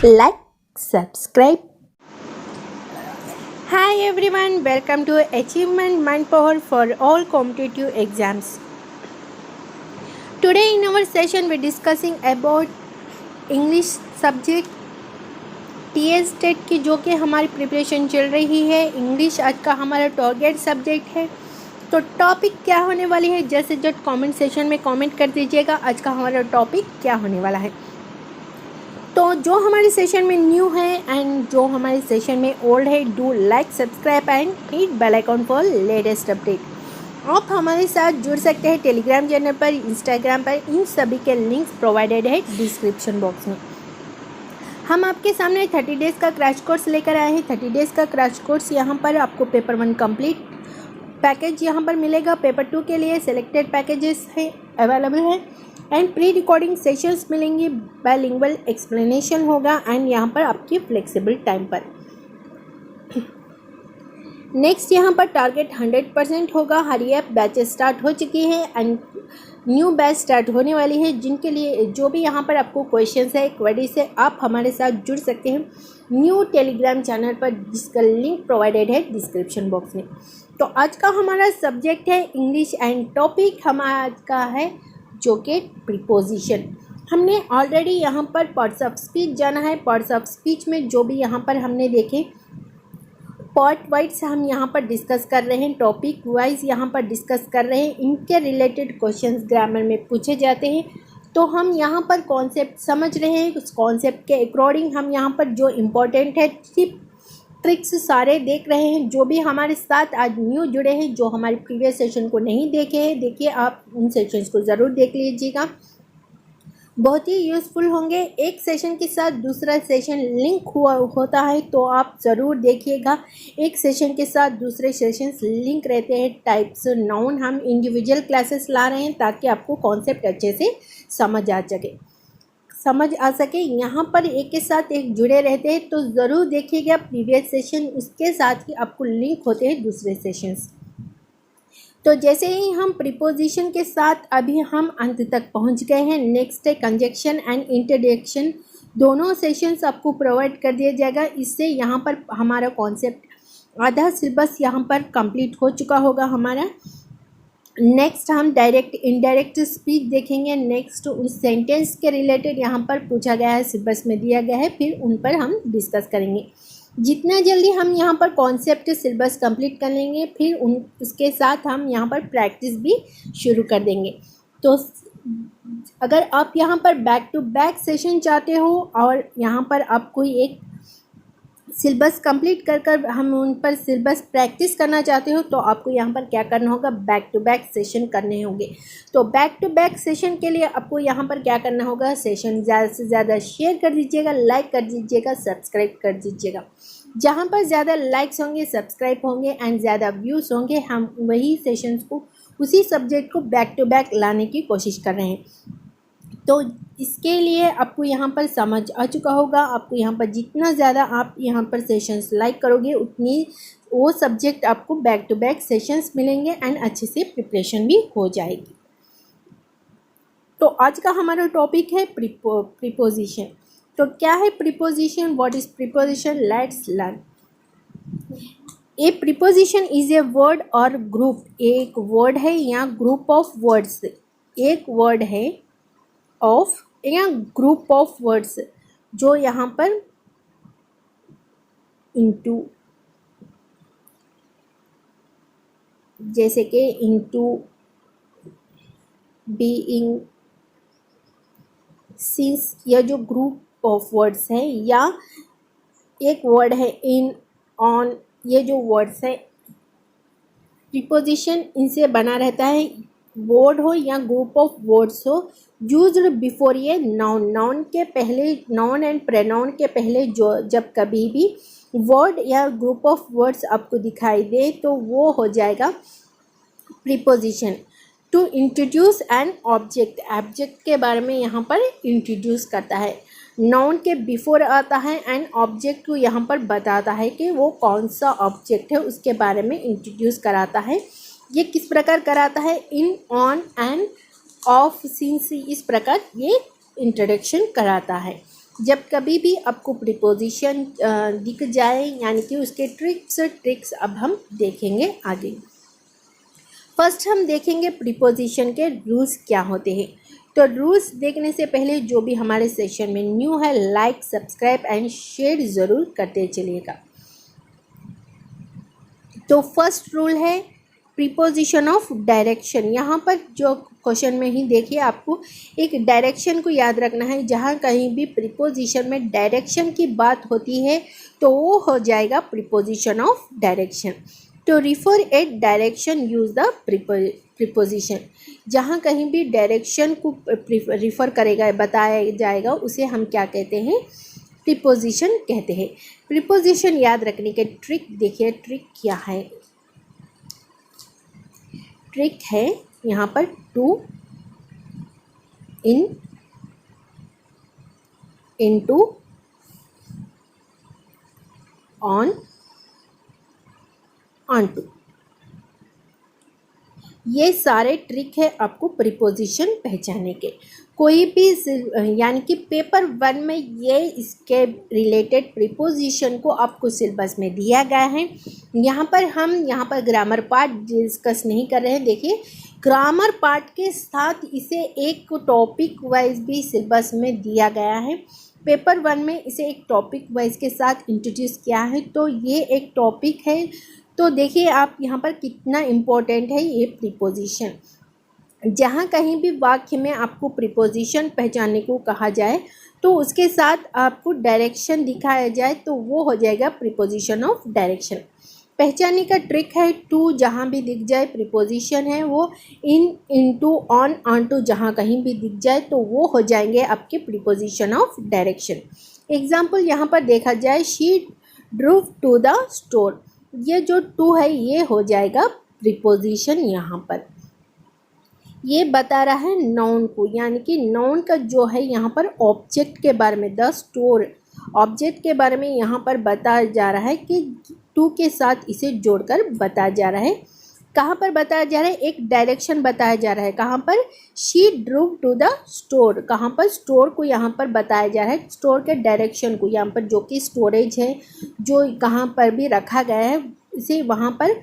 like, subscribe. Hi everyone, welcome to Achievement Manpower for all competitive exams. Today in our session we're discussing about English subject TS TET की जो कि हमारी preparation चल रही है। English आज का हमारा टारगेट सब्जेक्ट है। तो टॉपिक क्या होने वाली है जैसे जट कमेंट सेशन में कमेंट कर दीजिएगा आज का हमारा टॉपिक क्या होने वाला है। तो जो हमारे सेशन में न्यू है एंड जो हमारे सेशन में ओल्ड है, do like, subscribe and hit bell icon for latest update. आप हमारे साथ जुड़ सकते हैं टेलीग्राम चैनल पर, इंस्टाग्राम पर, इन सभी के लिंक्स प्रोवाइडेड है डिस्क्रिप्शन बॉक्स में। हम आपके सामने 30 डेज़ का क्रैश कोर्स लेकर आए हैं। 30 डेज़ का क्रैश कोर्स यहाँ पर आपको पेपर 1 कंप्लीट पैकेज यहाँ पर मिलेगा। पेपर 2 के लिए सिलेक्टेड पैकेजेस है अवेलेबल है एंड प्री रिकॉर्डिंग सेशंस मिलेंगे। बाइलिंगुअल एक्सप्लेनेशन होगा एंड यहाँ पर आपकी फ्लेक्सिबल टाइम पर। नेक्स्ट यहाँ पर टारगेट 100% होगा। हरी ऐप बैचेस स्टार्ट हो चुकी है एंड न्यू बैच स्टार्ट होने वाली है, जिनके लिए जो भी यहाँ पर आपको क्वेश्चंस है, क्वेरीज है, आप हमारे साथ जुड़ सकते हैं न्यू टेलीग्राम चैनल पर, जिसका लिंक प्रोवाइडेड है डिस्क्रिप्शन बॉक्स में। तो आज का हमारा सब्जेक्ट है इंग्लिश एंड टॉपिक हमारा आज का है जो कि प्रीपोजिशन। हमने ऑलरेडी यहाँ पर पार्ट्स ऑफ स्पीच जाना है। पार्ट्स ऑफ स्पीच में जो भी यहाँ पर हमने देखे पार्ट वाइज हम यहाँ पर डिस्कस कर रहे हैं, टॉपिक वाइज यहाँ पर डिस्कस कर रहे हैं। इनके रिलेटेड क्वेश्चंस ग्रामर में पूछे जाते हैं, तो हम यहाँ पर कॉन्सेप्ट समझ रहे हैं। उस कॉन्सेप्ट के अकॉर्डिंग हम यहाँ पर जो इम्पोर्टेंट है ट्रिक्स सारे देख रहे हैं। जो भी हमारे साथ आज न्यू जुड़े हैं, जो हमारे प्रीवियस सेशन को नहीं देखे हैं, देखिए आप उन सेशंस को ज़रूर देख लीजिएगा, बहुत ही यूज़फुल होंगे। एक सेशन के साथ दूसरा सेशन लिंक होता है, तो आप ज़रूर देखिएगा। एक सेशन के साथ दूसरे सेशंस लिंक रहते हैं। टाइप्स नाउन हम इंडिविजुअल क्लासेस ला रहे हैं ताकि आपको कॉन्सेप्ट अच्छे से समझ आ सके। यहाँ पर एक के साथ एक जुड़े रहते हैं, तो ज़रूर देखिएगा प्रीवियस सेशन, उसके साथ ही आपको लिंक होते हैं दूसरे सेशंस। तो जैसे ही हम प्रीपोजिशन के साथ अभी हम अंत तक पहुँच गए हैं। नेक्स्ट है कंजक्शन एंड इंटरजेक्शन, दोनों सेशंस आपको प्रोवाइड कर दिया जाएगा। इससे यहाँ पर हमारा कॉन्सेप्ट आधा सिलेबस यहाँ पर कंप्लीट हो चुका होगा हमारा। नेक्स्ट हम डायरेक्ट इनडायरेक्ट स्पीच देखेंगे। नेक्स्ट उस सेंटेंस के रिलेटेड यहाँ पर पूछा गया है, सिलेबस में दिया गया है, फिर उन पर हम डिस्कस करेंगे। जितना जल्दी हम यहाँ पर कॉन्सेप्ट सिलेबस कंप्लीट कर लेंगे, फिर उसके साथ हम यहाँ पर प्रैक्टिस भी शुरू कर देंगे। तो अगर आप यहाँ पर बैक टू बैक सेशन चाहते हो और यहाँ पर आप कोई एक सिलेबस कंप्लीट कर हम उन पर सिलेबस प्रैक्टिस करना चाहते हो, तो आपको यहाँ पर क्या करना होगा, बैक टू बैक सेशन करने होंगे। तो बैक टू बैक सेशन के लिए आपको यहाँ पर क्या करना होगा, सेशन ज़्यादा से ज़्यादा शेयर कर दीजिएगा, लाइक कर दीजिएगा, सब्सक्राइब कर दीजिएगा। जहाँ पर ज़्यादा लाइक्स होंगे, सब्सक्राइब होंगे एंड ज़्यादा व्यूज़ होंगे, हम वही सेशंस को, उसी सब्जेक्ट को बैक टू बैक लाने की कोशिश कर रहे हैं। तो इसके लिए आपको यहाँ पर समझ आ चुका होगा। आपको यहाँ पर जितना ज़्यादा आप यहाँ पर सेशंस लाइक करोगे, उतनी वो सब्जेक्ट आपको बैक टू बैक सेशंस मिलेंगे एंड अच्छे से प्रिपरेशन भी हो जाएगी। तो आज का हमारा टॉपिक है प्रीपोजिशन। तो क्या है preposition, what is preposition, let's learn. A preposition is a word और ग्रुप, एक वर्ड है या ग्रुप ऑफ वर्ड्स, एक वर्ड है ऑफ या ग्रुप ऑफ वर्ड्स जो यहाँ पर इनटू, जैसे कि इनटू, बीइंग, सिंस, यह जो ग्रुप ऑफ वर्ड्स है, या एक वर्ड है इन, ऑन, ये जो वर्ड्स है प्रीपोजिशन इनसे बना रहता है। वर्ड हो या ग्रुप ऑफ वर्ड्स हो, यूज्ड बिफोर ये नाउन, नाउन के पहले, नाउन एंड प्रोनाउन के पहले जो जब कभी भी वर्ड या ग्रुप ऑफ वर्ड्स आपको दिखाई दे, तो वो हो जाएगा preposition. To introduce an object, object के बारे में यहाँ पर इंट्रोड्यूस करता है। नाउन के बिफोर आता है एंड ऑब्जेक्ट को यहाँ पर बताता है कि वो कौन सा ऑब्जेक्ट है, उसके बारे में इंट्रोड्यूस कराता है। ये किस प्रकार कराता है, इन, ऑन एंड ऑफ, सिंस, इस प्रकार ये इंट्रोडक्शन कराता है। जब कभी भी आपको प्रीपोजिशन दिख जाए, यानी कि उसके ट्रिक्स अब हम देखेंगे आगे। फर्स्ट हम देखेंगे प्रीपोजिशन के रूल्स क्या होते हैं। तो रूल्स देखने से पहले जो भी हमारे सेशन में न्यू है, लाइक, सब्सक्राइब एंड शेयर ज़रूर करते चलिएगा। तो फर्स्ट रूल है प्रीपोजिशन ऑफ डायरेक्शन। यहाँ पर जो क्वेश्चन में ही देखिए, आपको एक डायरेक्शन को याद रखना है। जहाँ कहीं भी प्रीपोजिशन में डायरेक्शन की बात होती है तो वो हो जाएगा प्रीपोजिशन ऑफ डायरेक्शन। तो refer at direction use the preposition. जहाँ कहीं भी डायरेक्शन को रिफ़र करेगा, बताया जाएगा, उसे हम क्या कहते हैं, प्रीपोजिशन कहते हैं। प्रीपोजिशन याद रखने के ट्रिक देखिए, ट्रिक क्या है। ट्रिक है यहाँ पर to, in, into, on, onto. ये सारे ट्रिक है आपको प्रीपोजिशन पहचानने के। कोई भी यानी कि पेपर 1 में ये इसके रिलेटेड प्रीपोजिशन को आपको सिलेबस में दिया गया है। यहाँ पर ग्रामर पार्ट डिस्कस नहीं कर रहे हैं। देखिए, ग्रामर पार्ट के साथ इसे एक टॉपिक वाइज भी सिलेबस में दिया गया है। पेपर 1 में इसे एक टॉपिक वाइज के साथ इंट्रोड्यूस किया है। तो ये एक टॉपिक है। तो देखिए आप यहाँ पर कितना इम्पोर्टेंट है ये प्रीपोजिशन। जहाँ कहीं भी वाक्य में आपको प्रीपोजिशन पहचानने को कहा जाए तो उसके साथ आपको डायरेक्शन दिखाया जाए तो वो हो जाएगा प्रीपोजिशन ऑफ डायरेक्शन। पहचानने का ट्रिक है टू, जहाँ भी दिख जाए प्रीपोजिशन है वो, इन, इनटू, ऑन, ऑनटू जहाँ कहीं भी दिख जाए तो वो हो जाएंगे आपके प्रीपोजिशन ऑफ डायरेक्शन। एग्जाम्पल यहाँ पर देखा जाए, शी ड्रूव टू द स्टोर। ये जो टू है ये हो जाएगा प्रीपोजिशन। यहाँ पर ये बता रहा है नाउन को, यानी कि नाउन का जो है यहाँ पर ऑब्जेक्ट के बारे में, द स्टोर ऑब्जेक्ट के बारे में यहाँ पर बताया जा रहा है कि टू के साथ इसे जोड़कर बताया जा रहा है। कहाँ पर बताया जा रहा है, एक डायरेक्शन बताया जा रहा है। कहाँ पर, शी ड्रूव टू द स्टोर। कहाँ पर, स्टोर को यहाँ पर बताया जा रहा है, स्टोर के डायरेक्शन को, यहाँ पर जो कि स्टोरेज है, जो कहाँ पर भी रखा गया है, इसे वहाँ पर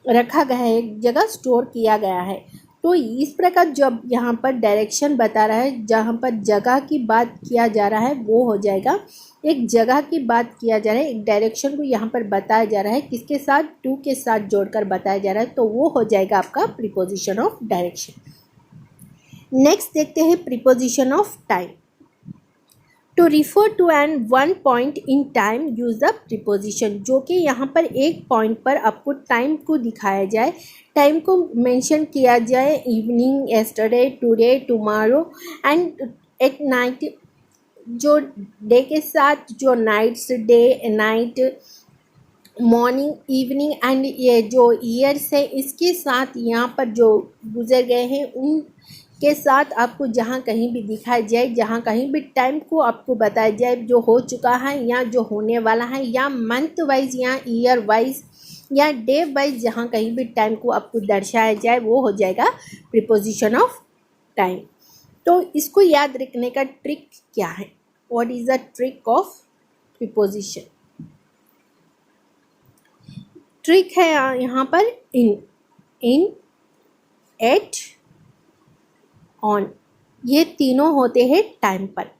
रखा गया है, एक जगह स्टोर किया गया है। तो इस प्रकार जब यहाँ पर डायरेक्शन बता रहा है, जहाँ पर जगह की बात किया जा रहा है वो हो जाएगा, एक जगह की बात किया जा रहा है, एक डायरेक्शन को यहाँ पर बताया जा रहा है, किसके साथ, टू के साथ जोड़कर बताया जा रहा है, तो वो हो जाएगा आपका प्रीपोजिशन ऑफ डायरेक्शन। नेक्स्ट देखते हैं preposition of time. To refer to and one point in time use the preposition. जो कि यहाँ पर एक पॉइंट पर आपको टाइम को दिखाया जाए, टाइम को मेंशन किया जाए, evening, yesterday, today, tomorrow and at night. जो डे के साथ जो nights, day, night, morning, evening and ये जो ईयर्स है इसके साथ यहाँ पर जो गुजर गए हैं उन के साथ आपको जहाँ कहीं भी दिखाया जाए, जहाँ कहीं भी टाइम को आपको बताया जाए जो हो चुका है या जो होने वाला है, या मंथ वाइज या ईयर वाइज या डे वाइज जहाँ कहीं भी टाइम को आपको दर्शाया जाए वो हो जाएगा प्रीपोजिशन ऑफ टाइम। तो इसको याद रखने का ट्रिक क्या है, what is the trick of preposition. Trick है यहाँ पर इन, एट, ऑन, ये तीनों होते हैं टाइम पर।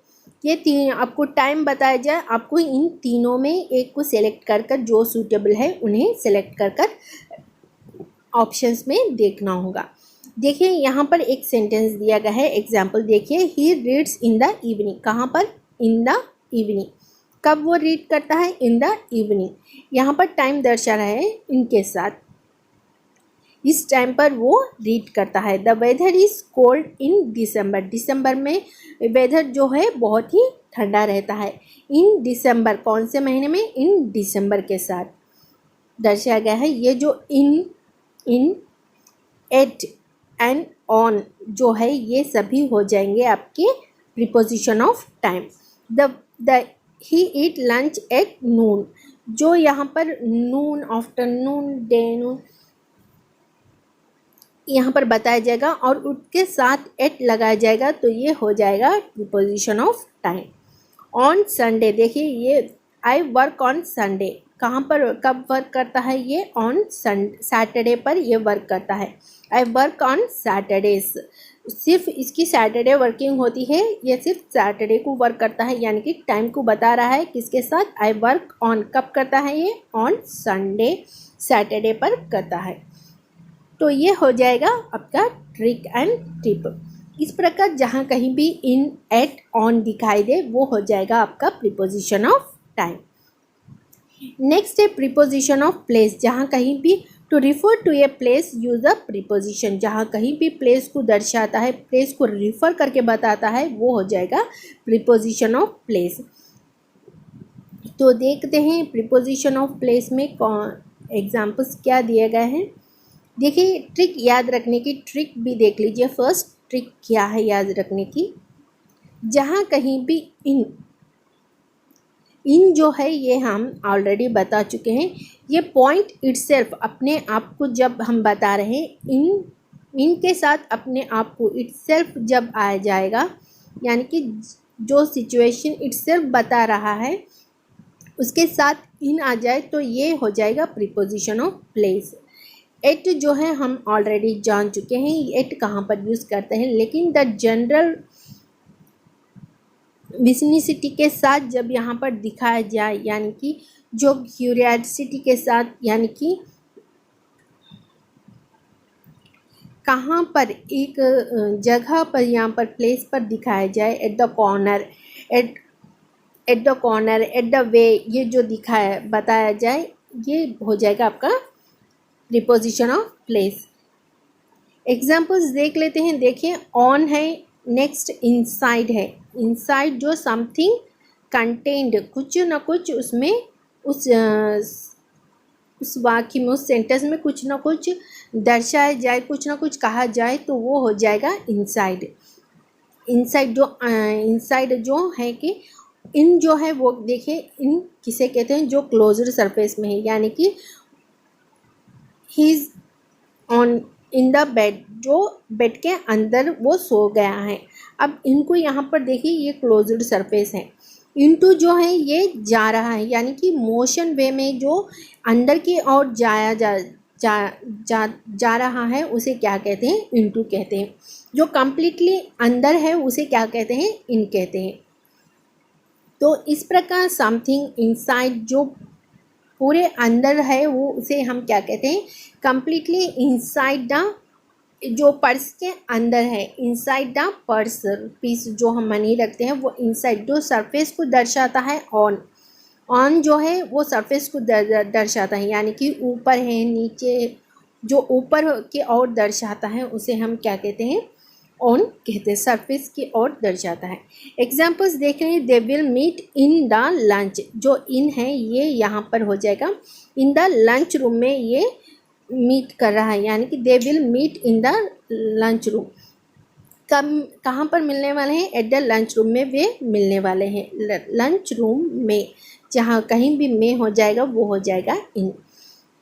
ये तीन आपको टाइम बताया जाए, आपको इन तीनों में एक को सिलेक्ट कर कर जो सूटेबल है उन्हें सिलेक्ट कर कर ऑप्शंस में देखना होगा। देखिए यहाँ पर एक सेंटेंस दिया गया है, एग्जाम्पल देखिए, he reads in the evening. कहाँ पर, इन द इवनिंग। कब वो रीड करता है, इन द इवनिंग। यहाँ पर टाइम दर्शा रहा है इनके साथ, इस टाइम पर वो रीड करता है। The weather is cold in December. दिसंबर में वेदर जो है बहुत ही ठंडा रहता है। इन दिसंबर, कौन से महीने में, इन दिसंबर के साथ दर्शाया गया है। ये जो इन, एट एंड ऑन जो है ये सभी हो जाएंगे आपके preposition of time. The he eat lunch at noon. जो यहाँ पर नून, आफ्टरनून, डे नून यहाँ पर बताया जाएगा और उसके साथ एट लगाया जाएगा तो ये हो जाएगा preposition of time. On Sunday, देखिए ये आई वर्क ऑन संडे, कहाँ पर कब वर्क करता है ये, ऑन सैटरडे पर ये वर्क करता है। आई वर्क ऑन सैटरडेज, सिर्फ इसकी सैटरडे वर्किंग होती है, ये सिर्फ सैटरडे को वर्क करता है, यानी कि टाइम को बता रहा है किसके साथ, आई वर्क ऑन, कब करता है ये, ऑन संडे, सैटरडे पर करता है। तो ये हो जाएगा आपका ट्रिक एंड टिप। इस प्रकार जहाँ कहीं भी इन, एट, ऑन दिखाई दे वो हो जाएगा आपका प्रीपोजिशन ऑफ टाइम। नेक्स्ट है प्रीपोजिशन ऑफ प्लेस, जहाँ कहीं भी to refer to a place use a preposition, जहाँ कहीं भी प्लेस को दर्शाता है, प्लेस को रिफर करके बताता है, वो हो जाएगा प्रीपोजिशन ऑफ प्लेस। तो देखते हैं प्रीपोजिशन ऑफ प्लेस में एग्जाम्पल्स क्या दिए गए हैं। देखिए ट्रिक याद रखने की ट्रिक भी देख लीजिए। फर्स्ट ट्रिक क्या है याद रखने की, जहाँ कहीं भी इन जो है ये हम ऑलरेडी बता चुके हैं। ये पॉइंट इटसेल्फ, अपने आप को जब हम बता रहे हैं, इन के साथ अपने आप को इटसेल्फ जब आ जाएगा, यानी कि जो सिचुएशन इटसेल्फ बता रहा है उसके साथ इन आ जाए तो ये हो जाएगा प्रीपोजिशन ऑफ प्लेस। एट जो है हम ऑलरेडी जान चुके हैं एट कहाँ पर यूज़ करते हैं, लेकिन द जनरल विसिनिसिटी के साथ जब यहाँ पर दिखाया जाए, यानी कि जो क्यूरियोसिटी के साथ, यानी कि कहाँ पर एक जगह पर, यहाँ पर प्लेस पर दिखाया जाए, at the corner, at the corner, at the way, ये जो दिखाया बताया जाए ये हो जाएगा आपका प्रीपोजिशन ऑफ प्लेस। एग्जाम्पल्स देख लेते हैं। देखिए ऑन है, नेक्स्ट इनसाइड है। इनसाइड जो समथिंग कंटेंड, कुछ ना कुछ उसमें उस वाक्य में, उस सेंटेंस में कुछ ना कुछ दर्शाया जाए, कुछ ना कुछ कहा जाए, तो वो हो जाएगा इनसाइड। इनसाइड जो है कि इन जो है वो देखिए इन किसे कहते हैं, जो क्लोज्ड सरफेस में है, यानी कि he is on in the bed, जो बेड के अंदर वो सो गया है। अब इनको यहाँ पर देखिए ये क्लोज्ड सरफेस है। इनटू जो है ये जा रहा है, यानी कि मोशन वे में जो अंदर की ओर जा रहा है उसे क्या कहते हैं, इनटू कहते हैं। जो कम्प्लीटली अंदर है उसे क्या कहते हैं, इन कहते हैं। तो इस प्रकार समथिंग इनसाइड जो पूरे अंदर है वो उसे हम क्या कहते हैं, कम्प्लीटली इनसाइड द, जो पर्स के अंदर है, इनसाइड द पर्स पीस जो हम मनी रखते हैं वो इनसाइड, जो सरफेस को दर्शाता है ऑन जो है वो सरफेस को दर्शाता है, यानी कि ऊपर है, नीचे, जो ऊपर की ओर दर्शाता है उसे हम क्या कहते हैं, ऑन कहते हैं, सरफेस की ओर दर्शाता है। एग्जाम्पल्स देख रहे हैं। They will meet in the lunch, जो इन है ये यहाँ पर हो जाएगा इन द लंच रूम में, ये मीट कर रहा है, यानी कि they will meet in the lunch room. कहाँ पर मिलने वाले हैं, एट द लंच रूम में वे मिलने वाले हैं। लंच रूम में, जहाँ कहीं भी में हो जाएगा वो हो जाएगा in.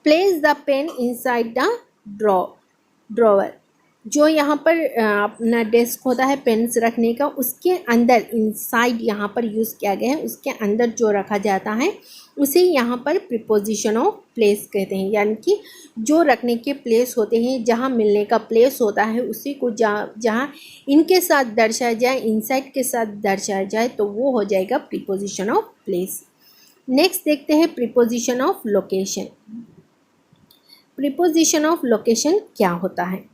Place the pen inside the drawer, जो यहाँ पर अपना डेस्क होता है पेन्स रखने का, उसके अंदर इनसाइड यहाँ पर यूज़ किया गया है, उसके अंदर जो रखा जाता है उसे यहाँ पर प्रीपोजिशन ऑफ प्लेस कहते हैं, यानी कि जो रखने के प्लेस होते हैं, जहाँ मिलने का प्लेस होता है उसी को जहाँ इनके साथ दर्शाया जाए, इनसाइड के साथ दर्शाया जाए, तो वो हो जाएगा प्रीपोजिशन ऑफ प्लेस। नेक्स्ट देखते हैं preposition of location. Preposition of location क्या होता है,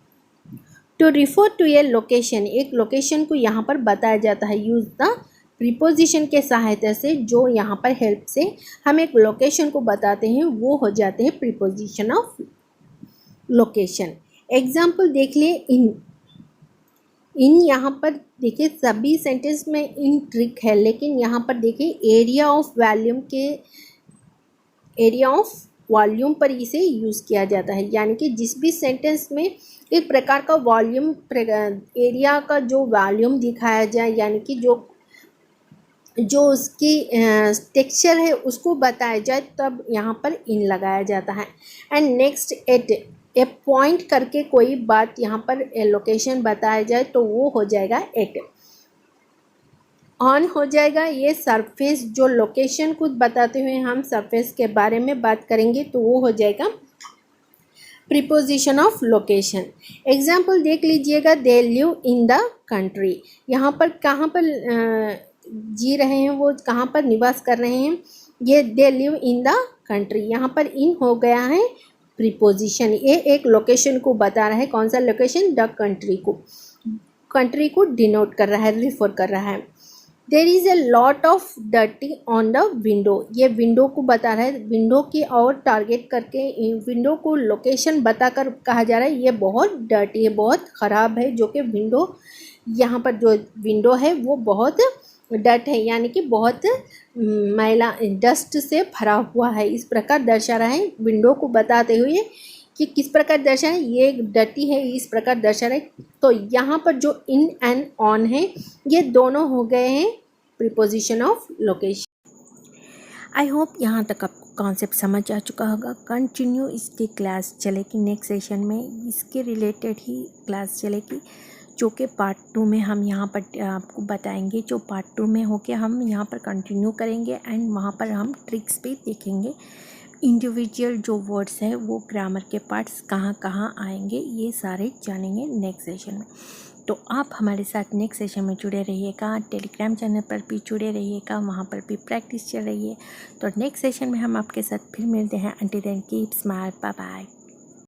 to refer to a location, एक लोकेशन को यहाँ पर बताया जाता है यूज द प्रीपोजिशन के सहायता से, जो यहाँ पर हेल्प से हम एक लोकेशन को बताते हैं वो हो जाते हैं प्रीपोजिशन ऑफ लोकेशन। एग्जाम्पल देख लिए। इन यहाँ पर देखिए सभी सेंटेंस में इन ट्रिक है, लेकिन यहाँ पर देखिए एरिया ऑफ वॉल्यूम पर इसे यूज़ किया जाता है, यानी कि जिस भी सेंटेंस में एक प्रकार का वॉल्यूम, एरिया का जो वॉल्यूम दिखाया जाए, यानी कि जो उसकी टेक्सचर है उसको बताया जाए, तब यहाँ पर इन लगाया जाता है। And next at, a point करके कोई बात यहाँ पर लोकेशन बताया जाए तो वो हो जाएगा एट। ऑन हो जाएगा। ये सरफेस जो लोकेशन को बताते हुए हम सरफेस के बारे में बात करेंगे तो वो हो जाएगा प्रीपोजिशन ऑफ लोकेशन। एग्जाम्पल देख लीजिएगा, they live in the country. यहाँ पर कहाँ पर जी रहे हैं, वो कहाँ पर निवास कर रहे हैं, ये they live in the country. यहाँ पर इन हो गया है प्रीपोजिशन, ये एक लोकेशन को बता रहा है। कौन सा लोकेशन? द कंट्री को डिनोट कर रहा है, रिफर कर रहा है। There is a lot of dirty on the window, ये विंडो को बता रहा है। विंडो की और टारगेट करके विंडो को लोकेशन बताकर कहा जा रहा है ये बहुत डर्टी है, बहुत ख़राब है। जो कि विंडो, यहाँ पर जो विंडो है वो बहुत डर्ट है, यानी कि बहुत मैला, डस्ट से भरा हुआ है। इस प्रकार दर्शा रहा है, विंडो को बताते हुए कि किस प्रकार दर्शा है, ये डर्टी है, इस प्रकार दर्शा रहा है। तो यहाँ पर जो इन एंड ऑन है, ये दोनों हो गए हैं preposition of location. I hope यहाँ तक आपको कॉन्सेप्ट समझ आ चुका होगा। कंटिन्यू इसकी क्लास चलेगी, नेक्स्ट सेशन में इसके रिलेटेड ही क्लास चलेगी, जो कि पार्ट 2 में हम यहाँ पर आपको बताएंगे। जो पार्ट 2 में होके हम यहाँ पर कंटिन्यू करेंगे एंड वहाँ पर हम ट्रिक्स भी देखेंगे। इंडिविजुअल जो वर्ड्स हैं वो ग्रामर के पार्ट्स कहाँ कहाँ आएंगे, ये सारे जानेंगे नेक्स्ट सेशन में। तो आप हमारे साथ नेक्स्ट सेशन में जुड़े रहिएगा, टेलीग्राम चैनल पर भी जुड़े रहिएगा, वहाँ पर भी प्रैक्टिस चल रही है। तो नेक्स्ट सेशन में हम आपके साथ फिर मिलते हैं। Until then keep smile, bye bye.